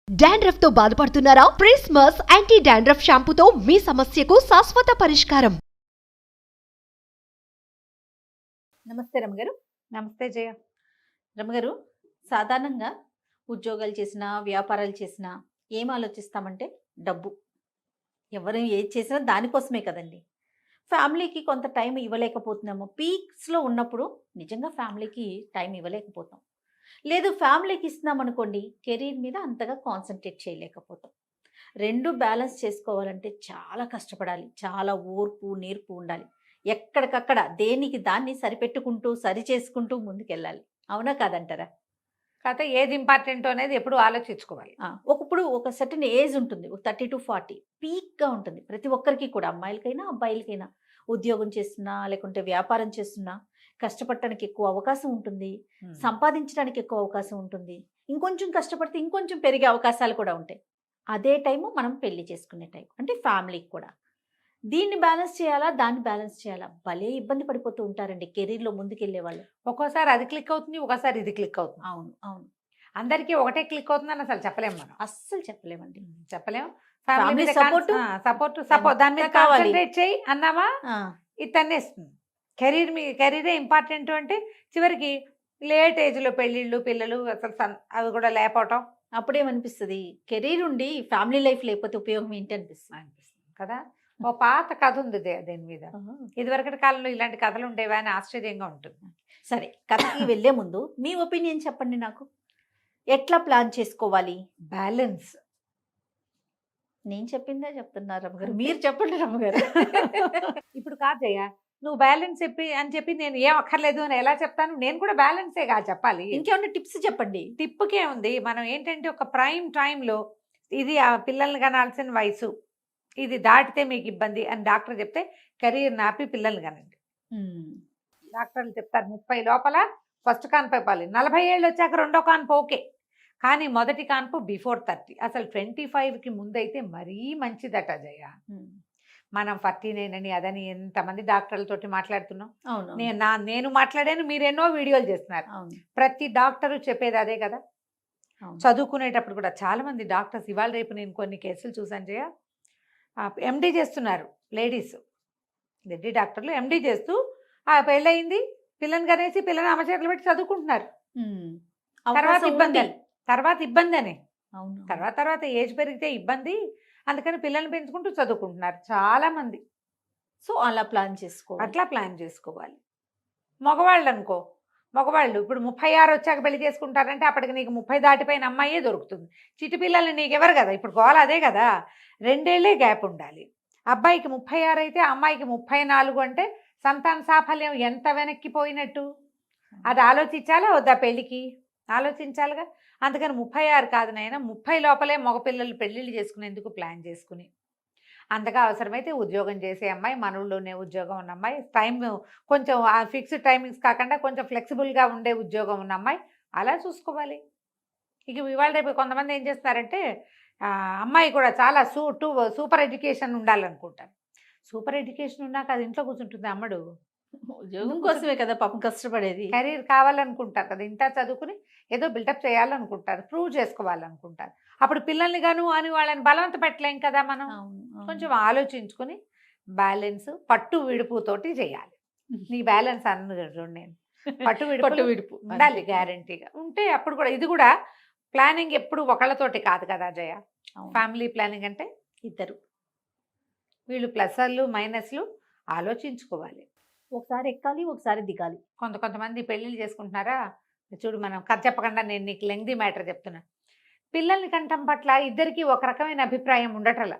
Dandruff తో బాధపడుతున్నారా? ప్రిస్మస్ anti dandruff షాంపూతో మీ సమస్యకు శాశ్వత పరిష్కారం. నమస్తే రమగారు. నమస్తే జయ. రమగారు, సాధారణంగా ఉద్యోగాలు చేసినా వ్యాపారాలు చేసినా ఏం ఆలోచిస్తామంటే డబ్బు. ఎవరు ఏది చేసినా దానికోసమే కదండి. ఫ్యామిలీకి కొంత టైం ఇవ్వలేకపోతున్నాము. పీక్స్లో ఉన్నప్పుడు నిజంగా ఫ్యామిలీకి టైం ఇవ్వలేకపోతాం. లేదు, ఫ్యామిలీకి ఇస్తున్నాం అనుకోండి, కెరీర్ మీద అంతగా కాన్సన్ట్రేట్ చేయలేకపోతాం. రెండు బ్యాలెన్స్ చేసుకోవాలంటే చాలా కష్టపడాలి, చాలా ఓర్పు నేర్పు ఉండాలి. ఎక్కడికక్కడ దేనికి దాన్ని సరిపెట్టుకుంటూ సరి చేసుకుంటూ ముందుకెళ్ళాలి. అవునా కాదంటారా? కాకపోతే ఏది ఇంపార్టెంట్ అనేది ఎప్పుడు ఆలోచించుకోవాలి. ఒకప్పుడు ఒక సర్టన్ ఏజ్ ఉంటుంది, 30 to 40 పీక్గా ఉంటుంది ప్రతి ఒక్కరికి కూడా, అమ్మాయిలకైనా అబ్బాయిలకైనా. ఉద్యోగం చేస్తున్నా లేకుంటే వ్యాపారం చేస్తున్నా కష్టపడటానికి ఎక్కువ అవకాశం ఉంటుంది, సంపాదించడానికి ఎక్కువ అవకాశం ఉంటుంది. ఇంకొంచెం కష్టపడితే ఇంకొంచెం పెరిగే అవకాశాలు కూడా ఉంటాయి. అదే టైము మనం పెళ్లి చేసుకునే టైం, అంటే ఫ్యామిలీకి కూడా. దీన్ని బ్యాలెన్స్ చేయాలా, దాన్ని బ్యాలెన్స్ చేయాలా, భలే ఇబ్బంది పడిపోతూ ఉంటారండి కెరీర్లో ముందుకెళ్లే వాళ్ళు. ఒక్కోసారి అది క్లిక్ అవుతుంది, ఒకసారి ఇది క్లిక్ అవుతుంది. అవును అవును, అందరికీ ఒకటే క్లిక్ అవుతుందని అసలు చెప్పలేము మనం. అస్సలు చెప్పలేమండి. చెప్పలేము. Family సపోర్ట్ దాని మీద కావాలి. కాన్సన్ట్రేట్ చేయి అన్నామా ఇది తన్నేస్తుంది. కెరీరే ఇంపార్టెంట్ అంటే చివరికి లేట్ ఏజ్లో పెళ్ళిళ్ళు పిల్లలు అసలు అవి కూడా లేకపోవటం అప్పుడేమనిపిస్తుంది, కెరీర్ ఉండి ఫ్యామిలీ లైఫ్ లేకపోతే ఉపయోగం ఏంటి అనిపిస్తుంది కదా. ఓ పాత కథ ఉంది దీని మీద. ఇదివరకటి కాలంలో ఇలాంటి కథలు ఉండేవా అని ఆశ్చర్యంగా ఉంటుంది. సరే, కథకి వెళ్లే ముందు మీ ఒపీనియన్ చెప్పండి నాకు. ఎట్లా ప్లాన్ చేసుకోవాలి? బ్యాలెన్స్. నేను చెప్పిందే చెప్తున్నారు రమ్మగారు, మీరు చెప్పండి రమ్మగారు. ఇప్పుడు కాదయ్యా, నువ్వు బ్యాలెన్స్ చెప్పి నేను ఏం అక్కర్లేదు అని ఎలా చెప్తాను? నేను కూడా బ్యాలెన్సే కాదు చెప్పాలి. ఇంకేమన్నా టిప్స్ చెప్పండి. టిప్పుకే ఉంది. మనం ఏంటంటే ఒక ప్రైమ్ టైంలో ఇది ఆ పిల్లల్ని కనాల్సిన వయసు, ఇది దాటితే మీకు ఇబ్బంది అని డాక్టర్ చెప్తే కెరీర్ నాపి పిల్లల్ని కనండి. డాక్టర్లు చెప్తారు 30 లోపల ఫస్ట్ కాన్పు ఇవ్వాలి, 40 ఏళ్ళు వచ్చాక రెండో కాన్పు ఓకే, కానీ మొదటి కాన్పు బిఫోర్ 30. అసలు 25కి ముందైతే మరీ మంచిదట జయ. మనం 49 అని అదని ఎంతమంది డాక్టర్లతోటి మాట్లాడుతున్నాం. నేను మాట్లాడాను, మీరు ఎన్నో వీడియోలు చేస్తున్నారు. ప్రతి డాక్టరు చెప్పేది అదే కదా. చదువుకునేటప్పుడు కూడా చాలా మంది డాక్టర్స్, ఇవాళ రేపు నేను కొన్ని కేసులు చూసాను జయ, ఎండి చేస్తున్నారు లేడీస్, లేడీ డాక్టర్లు ఎండి చేస్తూ పెళ్ళయింది, పిల్లని కనేసి పిల్లని అమ్మ చేతులు పెట్టి చదువుకుంటున్నారు. తర్వాత ఇబ్బంది అని తర్వాత ఏజ్ పెరిగితే ఇబ్బంది, అందుకని పిల్లల్ని పెంచుకుంటూ చదువుకుంటున్నారు చాలా మంది. సో అట్లా ప్లాన్ చేసుకోవాలి. మగవాళ్ళు అనుకో, మగవాళ్ళు ఇప్పుడు 36 వచ్చాక పెళ్లి చేసుకుంటారంటే అప్పటికి నీకు 30 దాటిపోయిన అమ్మాయే దొరుకుతుంది. చిట్టి పిల్లల్ని నీకెవరు కదా, ఇప్పుడు గోల అదే కదా. 2 ఏళ్లే గ్యాప్ ఉండాలి. అబ్బాయికి 36 అయితే అమ్మాయికి 34 అంటే సంతాన సాఫల్యం ఎంత వెనక్కిపోయినట్టు. అది ఆలోచించాలా వద్దా? పెళ్ళికి ఆలోచించాలిగా. అందుకని 36 కాదు నాయన, 30 లోపలే మగపిల్లలు పెళ్ళిళ్ళు చేసుకునేందుకు ప్లాన్ చేసుకుని, అంతగా అవసరమైతే ఉద్యోగం చేసే అమ్మాయి, మన ఊళ్ళోనే ఉద్యోగం ఉన్న అమ్మాయి, టైం కొంచెం ఫిక్స్డ్ టైమింగ్స్ కాకుండా కొంచెం ఫ్లెక్సిబుల్గా ఉండే ఉద్యోగం ఉన్న అమ్మాయి, అలా చూసుకోవాలి. ఇక ఇవాళ రేపు కొంతమంది ఏం చేస్తారంటే అమ్మాయి కూడా చాలా సూపర్ ఎడ్యుకేషన్ ఉండాలనుకుంటారు. సూపర్ ఎడ్యుకేషన్ ఉన్నాక అది ఇంట్లో కూర్చుంటుంది అమ్మడు. ఉద్యోగం కోసమే కదా పాపం కష్టపడేది. కెరీర్ కావాలనుకుంటారు కదా, ఇంత చదువుకుని ఏదో బిల్డప్ చేయాలనుకుంటారు, ప్రూవ్ చేసుకోవాలనుకుంటారు. అప్పుడు పిల్లల్ని గాను అని వాళ్ళని బలవంత పెట్టలేం కదా మనం. కొంచెం ఆలోచించుకొని బ్యాలెన్స్ పట్టు విడుపుతోటి చేయాలి. నీ బ్యాలెన్స్ అన్నది నేను పట్టు విడుపు ఉండాలి గ్యారంటీగా ఉంటే. అప్పుడు కూడా ఇది కూడా ప్లానింగ్ ఎప్పుడు ఒకళ్ళతోటి కాదు కదా జయ. ఫ్యామిలీ ప్లానింగ్ అంటే ఇద్దరు, వీళ్ళు ప్లస్లు మైనస్లు ఆలోచించుకోవాలి. ఒకసారి ఎక్కాలి, ఒకసారి దిగాలి. కొంతమంది పెళ్ళిళ్ళు చేసుకుంటున్నారా చూడు, మనం కథ చెప్పకుండా నేను నీకు లెంగ్దీ మ్యాటర్ చెప్తున్నా. పిల్లల్ని కంటం పట్ల ఇద్దరికి ఒక రకమైన అభిప్రాయం ఉండటంలా.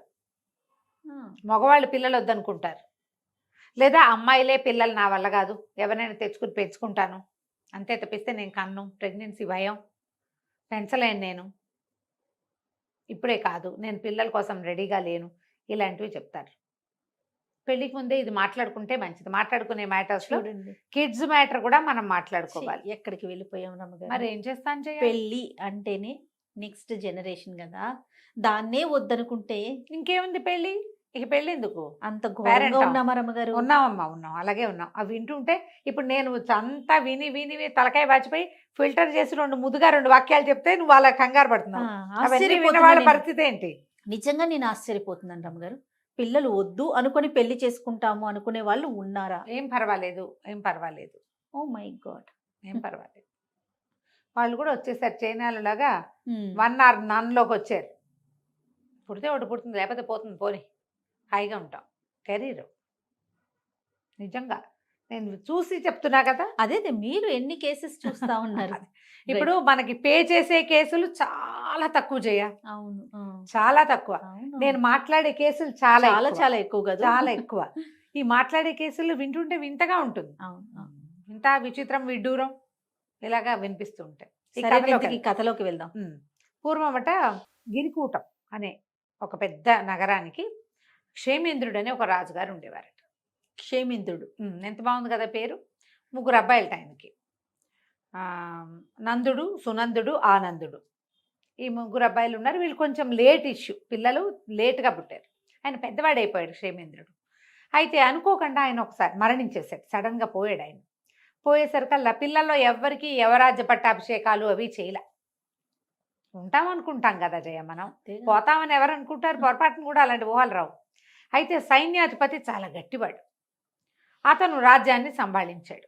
మగవాళ్ళు పిల్లలు వద్దనుకుంటారు, లేదా అమ్మాయిలే పిల్లలు నా వల్ల కాదు, ఎవరైనా తెచ్చుకుని పెంచుకుంటాను అంతే తప్పిస్తే నేను కన్ను, ప్రెగ్నెన్సీ భయం, పెంచలేను, నేను ఇప్పుడే కాదు, నేను పిల్లల కోసం రెడీగా లేను, ఇలాంటివి చెప్తారు. పెళ్లికి ముందే ఇది మాట్లాడుకుంటే మంచిది. మాట్లాడుకునే మ్యాటర్స్ లో కిడ్స్ మ్యాటర్ కూడా మనం మాట్లాడుకోవాలి. ఎక్కడికి వెళ్ళిపోయాం రమ్మగారు. మరి ఏం చేస్తాను జయ? పెళ్ళి అంటేనే నెక్స్ట్ జనరేషన్ కదా, దాన్నే వద్దనుకుంటే ఇంకేముంది? పెళ్ళి ఇక పెళ్ళి ఎందుకు? అంత Parent ఘోరంగా ఆ? ఉన్నామా రమ్మగారు? ఉన్నామమ్మా, ఉన్నాం, అలాగే ఉన్నాం. అవి వింటుంటే ఇప్పుడు నేను అంతా విని విని విని తలకాయ వాచిపోయి ఫిల్టర్ చేసి ముద్దుగా 2 వాక్యాలు చెప్తే నువ్వు అలా కంగారు ఆ, పడుతున్నావు. అవన్నీ ఆశ్చర్యపోతున్నా విన్న వాళ్ళ నేను. పరిస్థితి ఏంటి? నిజంగా నేను ఆశ్చర్యపోతున్నాను రమ్మగారు. పిల్లలు వద్దు అనుకొని పెళ్లి చేసుకుంటాము అనుకునే వాళ్ళు ఉన్నారా? ఏం పర్వాలేదు, ఏం పర్వాలేదు, ఓ మై గాడ్. ఏం పర్వాలేదు. వాళ్ళు కూడా వచ్చేసారు చైనాలలాగా 1 ఆర్ నన్లోకి వచ్చారు. పుడితే ఒకటి పుడుతుంది, లేకపోతే పోతుంది, పోని హాయిగా ఉంటాం. కెరీర్ నిజంగా నేను చూసి చెప్తున్నా కదా. అదే మీరు ఎన్ని కేసెస్ చూస్తా ఉన్నారు? ఇప్పుడు మనకి పే చేసే కేసులు చాలా తక్కువ చేయ, అవును, చాలా తక్కువ. అవును. నేను మాట్లాడే కేసులు చాలా చాలా ఎక్కువ. చాలా ఎక్కువ కదా. చాలా ఎక్కువ. ఈ మాట్లాడే కేసులు వింటుంటే వింతగా ఉంటుంది. అవును, అవును. ఇంత విచిత్రం విడ్డూరం ఇలాగా వినిపిస్తూ ఉంటాయి. ఈ సరే, కథలోకి ఇంతకీ కథలోకి వెళ్దాం. పూర్వమట గిరికూటం అనే ఒక పెద్ద నగరానికి క్షేమేంద్రుడు అనే ఒక రాజుగారు ఉండేవారట. క్షేమేంద్రుడు. ఎంత బాగుంది కదా పేరు. 3 అబ్బాయిలట ఆయనకి. నందుడు, సునందుడు, ఆనందుడు. ఈ 3 అబ్బాయిలు ఉన్నారు. వీళ్ళు కొంచెం లేట్ ఇష్యూ, పిల్లలు లేట్గా పుట్టారు. ఆయన పెద్దవాడైపోయాడు క్షేమేంద్రుడు. అయితే అనుకోకుండా ఆయన ఒకసారి మరణించేశాడు. సడన్గా పోయాడు ఆయన. పోయేసరికల్లా పిల్లల్లో ఎవ్వరికి యవరాజ్య పట్టాభిషేకాలు అవి చేయలే. ఉంటాం అనుకుంటాం కదా జయ, మనం పోతామని ఎవరు అనుకుంటారు? పొరపాటును కూడా అలాంటి ఊహలు రావు. అయితే సైన్యాధిపతి చాలా గట్టివాడు. అతను రాజ్యాన్ని సంభాళించాడు.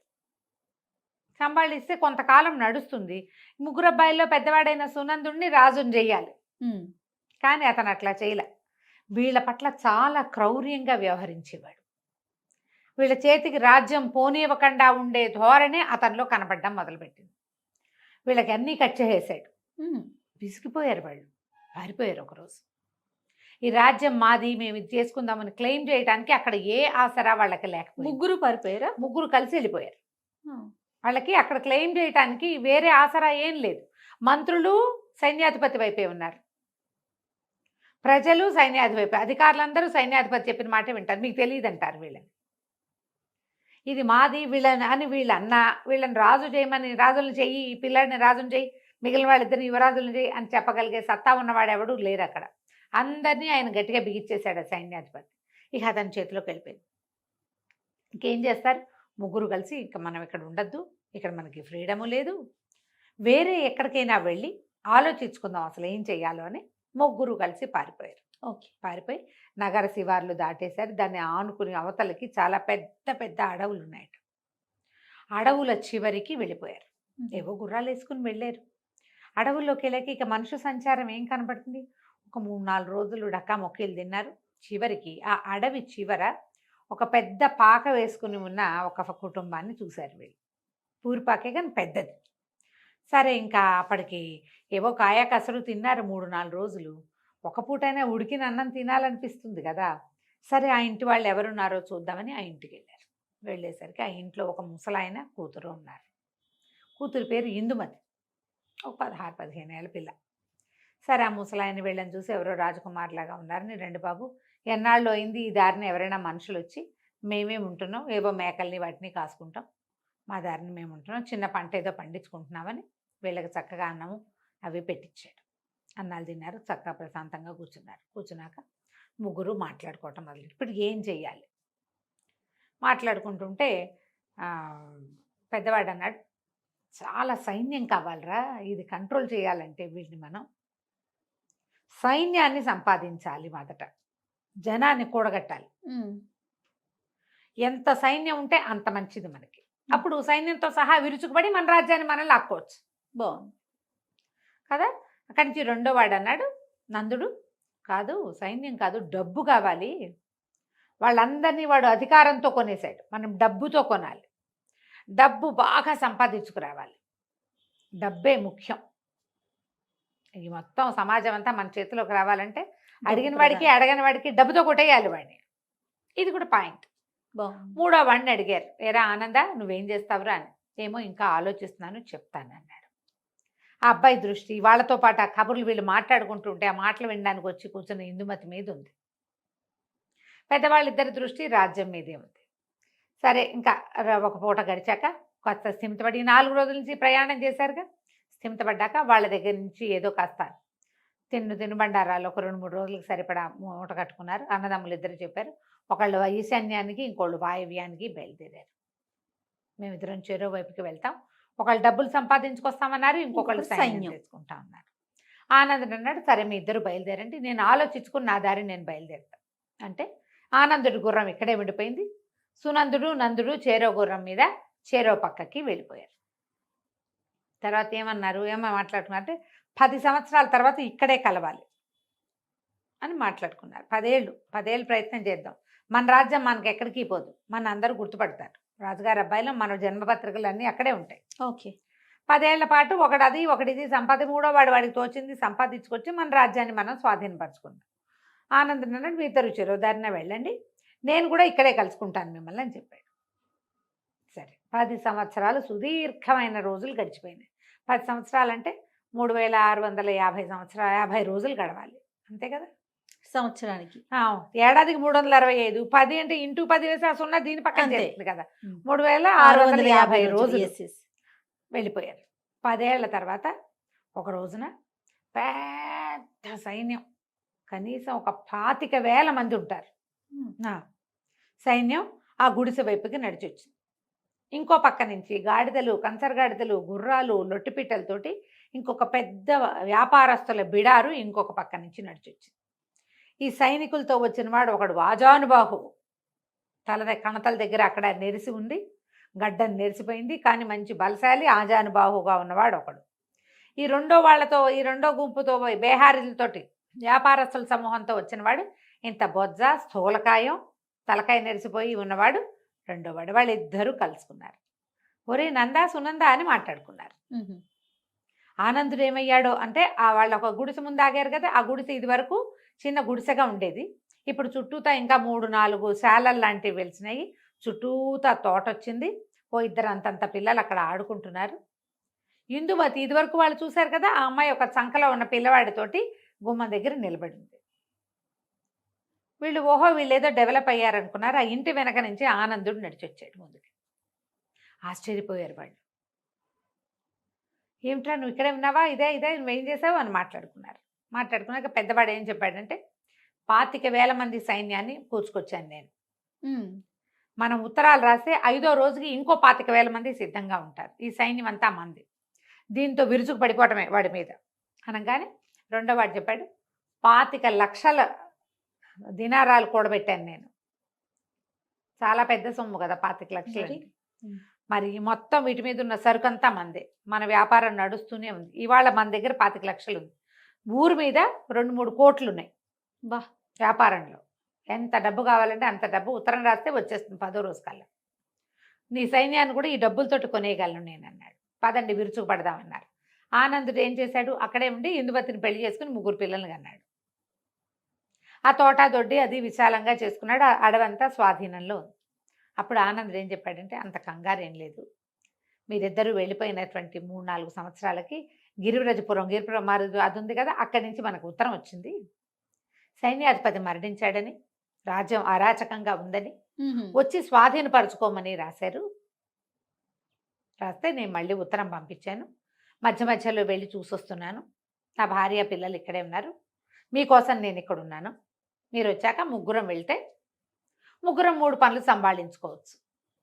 సంభాళిస్తే కొంతకాలం నడుస్తుంది. 3 అబ్బాయిల్లో పెద్దవాడైన సునందుడిని రాజుని చెయ్యాలి. కానీ అతను అట్లా చేయలే. వీళ్ళ పట్ల చాలా క్రౌర్యంగా వ్యవహరించేవాడు. వీళ్ళ చేతికి రాజ్యం పోనివ్వకుండా ఉండే ధోరణి అతనిలో కనపడడం మొదలుపెట్టింది. వీళ్ళకి అన్నీ కట్ చేసేసాడు. విసిగిపోయారు వాళ్ళు, పారిపోయారు. ఒకరోజు ఈ రాజ్యం మాది, మేము ఇది చేసుకుందామని క్లెయిమ్ చేయడానికి అక్కడ ఏ ఆసరా వాళ్ళకి లేకపోయింది. 3 పారిపోయారా? 3 కలిసి వెళ్ళిపోయారు. వాళ్ళకి అక్కడ క్లెయిమ్ చేయడానికి వేరే ఆసరా ఏం లేదు. మంత్రులు సైన్యాధిపతి వైపే ఉన్నారు, ప్రజలు సైన్యాధిపతి, అధికారులందరూ సైన్యాధిపతి చెప్పిన మాట వింటారు. మీకు తెలియదు అంటారు వీళ్ళని. ఇది మాది వీళ్ళని అని వీళ్ళన్నా, వీళ్ళని రాజు చేయమని రాజులను చెయ్యి, ఈ పిల్లాడిని రాజుని చెయ్యి, మిగిలిన వాళ్ళిద్దరిని యువరాజులను చెయ్యి అని చెప్పగలిగే సత్తా ఉన్నవాడు ఎవడు లేరు అక్కడ. అందరినీ ఆయన గట్టిగా బిగించేశాడు సైన్యాధిపతి. ఇక అతని చేతిలోకి వెళ్ళిపోయింది. ఇంకేం చేస్తారు? 3 కలిసి ఇక మనం ఇక్కడ ఉండద్దు, ఇక్కడ మనకి ఫ్రీడము లేదు, వేరే ఎక్కడికైనా వెళ్ళి ఆలోచించుకుందాం అసలు ఏం చెయ్యాలో అని 3 కలిసి పారిపోయారు. ఓకే. పారిపోయి నగర శివార్లు దాటేశారు. దాన్ని ఆనుకుని అవతలకి చాలా పెద్ద పెద్ద అడవులు ఉన్నాయట. అడవుల చివరికి వెళ్ళిపోయారు. ఏవో గుర్రాలు వేసుకుని వెళ్ళారు. అడవుల్లోకి వెళ్ళాక ఇక మనుషు సంచారం ఏం కనపడుతుంది? ఒక 3-4 రోజులు డక్కా మొక్కీలు తిన్నారు. చివరికి ఆ అడవి చివర ఒక పెద్ద పాక వేసుకుని ఉన్న ఒక కుటుంబాన్ని చూశారు వీళ్ళు. పూరిపాకే కానీ పెద్దది. సరే, ఇంకా అప్పటికి ఏవో కాయ కసరు తిన్నారు 3-4 రోజులు. ఒక పూటైనా ఉడికిన అన్నం తినాలనిపిస్తుంది కదా. సరే, ఆ ఇంటి వాళ్ళు ఎవరున్నారో చూద్దామని ఆ ఇంటికి వెళ్ళారు. వెళ్ళేసరికి ఆ ఇంట్లో ఒక ముసలాయన కూతురు ఉన్నారు. కూతురు పేరు ఇందుమతి, ఒక 16-15 ఏళ్ళ పిల్ల. సరే, ఆ ముసలాయన వీళ్ళని చూసి ఎవరో రాజకుమార్లాగా ఉన్నారని, రండి బాబు, ఎన్నాళ్ళు అయింది ఈ దారిని ఎవరైనా మనుషులు వచ్చి, మేమేమి ఉంటున్నాం, ఏవో మేకల్ని వాటిని కాసుకుంటాం, మా దారిని మేము ఉంటున్నాం, చిన్న పంట ఏదో పండించుకుంటున్నామని వీళ్ళకి చక్కగా అన్నము అవి పెట్టించాడు. అన్నాలు తిన్నారు, చక్కగా ప్రశాంతంగా కూర్చున్నారు. కూర్చున్నాక 3 మాట్లాడుకోవటం మొదలు. ఇప్పుడు ఏం చెయ్యాలి మాట్లాడుకుంటుంటే పెద్దవాడు అన్నాడు, చాలా సైన్యం కావాలరా, ఇది కంట్రోల్ చేయాలంటే వీటిని మనం సైన్యాన్ని సంపాదించాలి, మొదట జనాన్ని కూడగట్టాలి. ఎంత సైన్యం ఉంటే అంత మంచిది మనకి. అప్పుడు సైన్యంతో సహా విరుచుకుపడి మన రాజ్యాన్ని మనం లాక్కోవచ్చు. బాగుంది కదా. అక్కడి నుంచి 2వ వాడు అన్నాడు, నందుడు, కాదు సైన్యం కాదు, డబ్బు కావాలి. వాళ్ళందరినీ వాడు అధికారంతో కొనేశాడు, మనం డబ్బుతో కొనాలి, డబ్బు బాగా సంపాదించుకురావాలి, డబ్బే ముఖ్యం. ఈ మొత్తం సమాజం అంతా మన చేతిలోకి రావాలంటే అడిగిన వాడికి అడగని వాడికి డబ్బుతో కొట్టేయాలి వాడిని. ఇది కూడా పాయింట్. 3వ వాడిని అడిగారు, ఏరా ఆనంద, నువ్వేం చేస్తావురా అని. ఏమో ఇంకా ఆలోచిస్తున్నాను, చెప్తాను అన్నాడు. ఆ అబ్బాయి దృష్టి వాళ్ళతో పాటు ఆ కబుర్లు వీళ్ళు మాట్లాడుకుంటుంటే ఆ మాటలు వినడానికి వచ్చి కూర్చున్న ఇందుమతి మీద ఉంది. పెద్దవాళ్ళిద్దరి దృష్టి రాజ్యం మీదే ఉంది. సరే, ఇంకా ఒక పూట గడిచాక కొత్త స్థిమితపడి 4 రోజుల నుంచి ప్రయాణం చేశారుగా, స్థిమితపడ్డాక వాళ్ళ దగ్గర నుంచి ఏదో కాస్త తినుబండారాలు ఒక 2-3 రోజులకు సరిపడా మూట కట్టుకున్నారు. అన్నదమ్ములు ఇద్దరు చెప్పారు. ఒకళ్ళు ఈశాన్యానికి, ఇంకోళ్ళు వాయవ్యానికి బయలుదేరారు. మేమిద్దరం చెరో వైపుకి వెళ్తాం. ఒకళ్ళు డబ్బులు సంపాదించుకొస్తామన్నారు, ఇంకొకళ్ళు ఇంకొకరు సైన్యం సైన్యం. తెచ్చుకుంటా అన్నారు. ఆనందుడు అన్నాడు, సరే మీ ఇద్దరు బయలుదేరండి, నేను ఆలోచించుకుని నా దారి నేను బయలుదేరుతాను అంటే ఆనందుడి గుర్రం ఇక్కడే ఉండిపోయింది. సునందుడు నందుడు చేరో గుర్రం మీద చేరో పక్కకి వెళ్ళిపోయారు. తర్వాత ఏమో మాట్లాడుకున్నారంటే 10 సంవత్సరాల తర్వాత ఇక్కడే కలవాలి అని మాట్లాడుకున్నారు. 10 ఏళ్ళు ప్రయత్నం చేద్దాం, మన రాజ్యం మనకి ఎక్కడికి పోదు, మన అందరూ గుర్తుపడతారు, రాజుగారి అబ్బాయిలో మన జన్మపత్రికలు అన్నీ అక్కడే ఉంటాయి. ఓకే. 10 ఏళ్ల పాటు ఒకటిది మూడో వాడికి తోచింది సంపాదించుకొచ్చి మన రాజ్యాన్ని మనం స్వాధీనపరచుకున్నాం. ఆనందం అన్నాడు, మీ ఇద్దరు చెరోదారిన వెళ్ళండి, నేను కూడా ఇక్కడే కలుసుకుంటాను మిమ్మల్ని అని చెప్పాడు. సరే 10 సంవత్సరాలు సుదీర్ఘమైన రోజులు గడిచిపోయినాయి. 10 సంవత్సరాలు అంటే 3650 రోజులు గడవాలి, అంతే కదా సంవత్సరానికి. ఏడాదికి 365, 10 అంటే ఇంటూ 10 వేసి ఆ సున్నా దీని పక్కన అంతే. చేస్తుంది కదా. 3650 రోజులు Yes, yes. వెళ్ళిపోయారు. 10 ఏళ్ల తర్వాత ఒక రోజున పెద్ద సైన్యం, కనీసం ఒక 25,000 మంది ఉంటారు. సైన్యం ఆ గుడిసె వైపుకి నడిచొచ్చింది. ఇంకో పక్క నుంచి గాడిదలు, కంచరగాడిదలు, గుర్రాలు, లొట్టిపిట్టలతోటి ఇంకొక పెద్ద వ్యాపారస్తుల బిడారు ఇంకొక పక్క నుంచి నడిచొచ్చింది. ఈ సైనికులతో వచ్చిన వాడు ఒకడు వాజానుబాహు, కణతల దగ్గర అక్కడ నెరిసి ఉంది, గడ్డను నెరిసిపోయింది, కానీ మంచి బలశాలి ఆజానుబాహుగా ఉన్నవాడు ఒకడు. ఈ రెండో గుంపుతో బేహారీలతోటి వ్యాపారస్తుల సమూహంతో వచ్చినవాడు ఇంత బొజ్జ, స్థూలకాయం, తలకాయ నెరిసిపోయి ఉన్నవాడు రెండోవాడు. వాళ్ళిద్దరూ కలుసుకున్నారు. ఒరే నందా సునంద అని మాట్లాడుకున్నారు. ఆనందుడు ఏమయ్యాడో అంటే వాళ్ళ ఒక గుడిసె ముందు ఆగారు కదా, ఆ గుడిసె ఇది వరకు చిన్న గుడిసెగా ఉండేది. ఇప్పుడు చుట్టూతా ఇంకా 3-4 శాలలు లాంటివి వెలిసినాయి, చుట్టూతా తోట వచ్చింది, ఇద్దరు అంతంత పిల్లలు అక్కడ ఆడుకుంటున్నారు. ఇందుమతి ఇదివరకు వాళ్ళు చూశారు కదా, ఆ అమ్మాయి ఒక చంకలో ఉన్న పిల్లవాడితోటి గుమ్మం దగ్గర నిలబడింది. వీళ్ళు ఏదో డెవలప్ అయ్యారనుకున్నారు. ఆ ఇంటి వెనక నుంచి ఆనందుడు నడిచొచ్చాడు ముందుకి. ఆశ్చర్యపోయారు వాళ్ళు. ఏమిట్రా నువ్వు ఇక్కడే ఉన్నావా, ఇదే నువ్వేం చేసావు అని మాట్లాడుకున్నాక పెద్దవాడు ఏం చెప్పాడంటే 25,000 మంది సైన్యాన్ని కూర్చుకొచ్చాను నేను. మనం ఉత్తరాలు రాస్తే 5వ రోజుకి ఇంకో 25,000 మంది సిద్ధంగా ఉంటారు, ఈ సైన్యం అంతా మంది, దీంతో విరుచుకు పడిపోవటమే వాడి మీద అనగానే రెండో వాడు చెప్పాడు 25 లక్షల దినారాలు కూడబెట్టాను నేను. చాలా పెద్ద సొమ్ము కదా 25 లక్షలు. మరి మొత్తం వీటి మీద ఉన్న సరుకంతా మందే, మన వ్యాపారం నడుస్తూనే ఉంది. ఇవాళ మన దగ్గర 25 లక్షలు ఉంది, ఊరు మీద 2-3 కోట్లు ఉన్నాయి వ్యాపారంలో. ఎంత డబ్బు కావాలంటే అంత డబ్బు ఉత్తరం రాస్తే వచ్చేస్తుంది 10వ రోజు కల్లా. నీ సైన్యాన్ని కూడా ఈ డబ్బులతోటి కొనేయగలను నేను అన్నాడు. పదండి విరుచుకు పడదామన్నారు. ఆనందుడు ఏం చేశాడు, అక్కడే ఉండి ఇందుమతిని పెళ్లి చేసుకుని 3 పిల్లల్ని కన్నాడు. ఆ తోట దొడ్డి అది విశాలంగా చేసుకున్నాడు, అడవంతా స్వాధీనంలో ఉంది. అప్పుడు ఆనందుడు ఏం చెప్పాడంటే, అంత కంగారు ఏం లేదు, మీరిద్దరూ వెళ్ళిపోయినటువంటి 3-4 సంవత్సరాలకి గిరిపురం అది ఉంది కదా, అక్కడి నుంచి మనకు ఉత్తరం వచ్చింది, సైన్యాధిపతి మరణించాడని, రాజ్యం అరాచకంగా ఉందని, వచ్చి స్వాధీనపరచుకోమని రాశారు. రాస్తే నేను మళ్ళీ ఉత్తరం పంపించాను, మధ్యలో వెళ్ళి చూసొస్తున్నాను, నా భార్య పిల్లలు ఇక్కడే ఉన్నారు, మీకోసం నేను ఇక్కడ ఉన్నాను, మీరు వచ్చాక 3 వెళ్తే 3 పనులు సంభాళించుకోవచ్చు.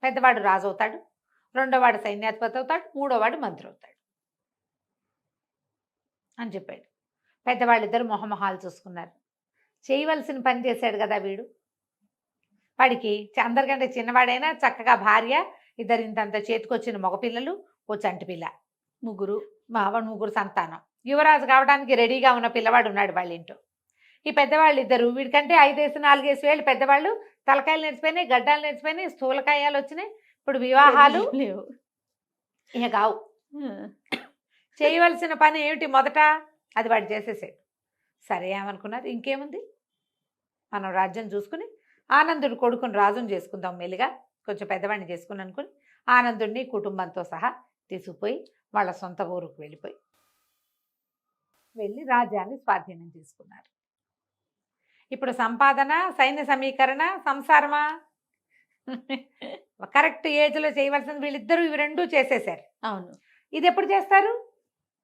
పెద్దవాడు రాజు అవుతాడు, రెండోవాడు సైన్యాధిపతి అవుతాడు, 3వ మంత్రి అవుతాడు అని చెప్పాడు. పెద్దవాళ్ళిద్దరు మొహమొహాలు చూసుకున్నారు. చేయవలసిన పని చేశాడు కదా వీడు, వాడికి అందరికంటే చిన్నవాడైనా చక్కగా భార్య, ఇద్దరు ఇంతంత చేతికొచ్చిన మగపిల్లలు, ఓ చంటి పిల్ల, 3 సంతానం, యువరాజు కావడానికి రెడీగా ఉన్న పిల్లవాడు ఉన్నాడు వాళ్ళ ఇంట్లో. ఈ పెద్దవాళ్ళు ఇద్దరు, వీడికంటే 5-4 వేలు పెద్దవాళ్ళు, తలకాయలు నేర్చిపోయినాయి, గడ్డాలు నేర్చిపోయినాయి, స్థూలకాయాలు వచ్చినాయి, ఇప్పుడు వివాహాలు లేవు, ఇక కావు. చేయవలసిన పని ఏమిటి మొదట, అది వాడు చేసేసాడు. సరే ఏమనుకున్నారు, ఇంకేముంది, మనం రాజ్యం చూసుకుని ఆనందుడు కొడుకుని రాజుని చేసుకుందాం, మెల్లిగా కొంచెం పెద్దవాడిని చేసుకుని అనుకుని ఆనందుడిని కుటుంబంతో సహా తీసుకుపోయి వాళ్ళ సొంత ఊరుకు వెళ్ళి రాజ్యాన్ని స్వాధీనం చేసుకున్నారు. ఇప్పుడు సంపాదన, సైన్య సమీకరణ, సంసారమా, కరెక్ట్ ఏజ్లో చేయవలసింది వీళ్ళిద్దరూ, ఇవి 2 చేసేసారు. అవును. ఇది ఎప్పుడు చేస్తారు,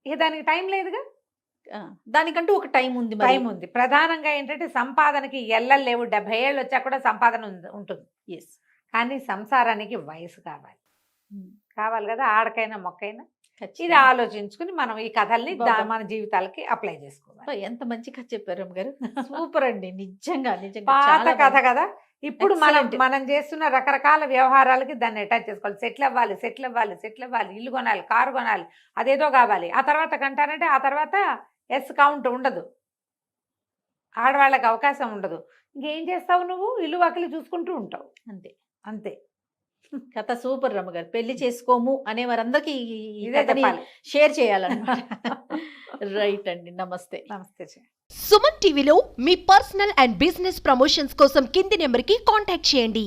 ఇక దానికి టైం లేదుగా. దానికంటూ ఒక టైం ఉంది మరి. టైం ఉంది. ప్రధానంగా ఏంటంటే సంపాదనకి ఎల్లలు లేవు. 70 ఏళ్ళు వచ్చాక కూడా సంపాదన ఉంటుంది. ఎస్. కానీ సంసారానికి వయసు కావాలి. కావాలి కదా, ఆడకైనా మొక్కైనా. ఇది ఖచ్చితంగా. ఆలోచించుకుని మనం ఈ కథల్ని బాబా. మన జీవితాలకి అప్లై చేసుకోవాలి. అబ్బా, ఎంత మంచి కథ చెప్పారు రమ్మగారు. సూపర్ అండి, నిజంగా నిజంగా పాత చాలా కథ బాగుంది. కదా. ఇప్పుడు మనం Excellent. మనం చేస్తున్న రకరకాల వ్యవహారాలకి దాన్ని అటాచ్ చేసుకోవాలి. సెటిల్ అవ్వాలి, ఇల్లు కొనాలి, కారు కొనాలి, అదేదో కావాలి. ఆ తర్వాత కంటానంటే ఆ తర్వాత కౌంట్ ఉండదు, ఆడవాళ్ళకి అవకాశం ఉండదు. ఇంకేం చేస్తావు నువ్వు? ఇల్లు వాకిలి చూసుకుంటూ ఉంటావు అంతే. అంతే. కథ సూపర్ రమ్మగారు. పెళ్లి చేసుకోము అనే వారందరికీ ఈ ఇదే కథని చెప్పాలి. షేర్ చేయాలన్నమాట. రైట్ అండి, నమస్తే. నమస్తే. సుమన్ టీవీలో మీ పర్సనల్ అండ్ బిజినెస్ ప్రమోషన్స్ కోసం కింది నెంబర్కి కాంటాక్ట్ చేయండి.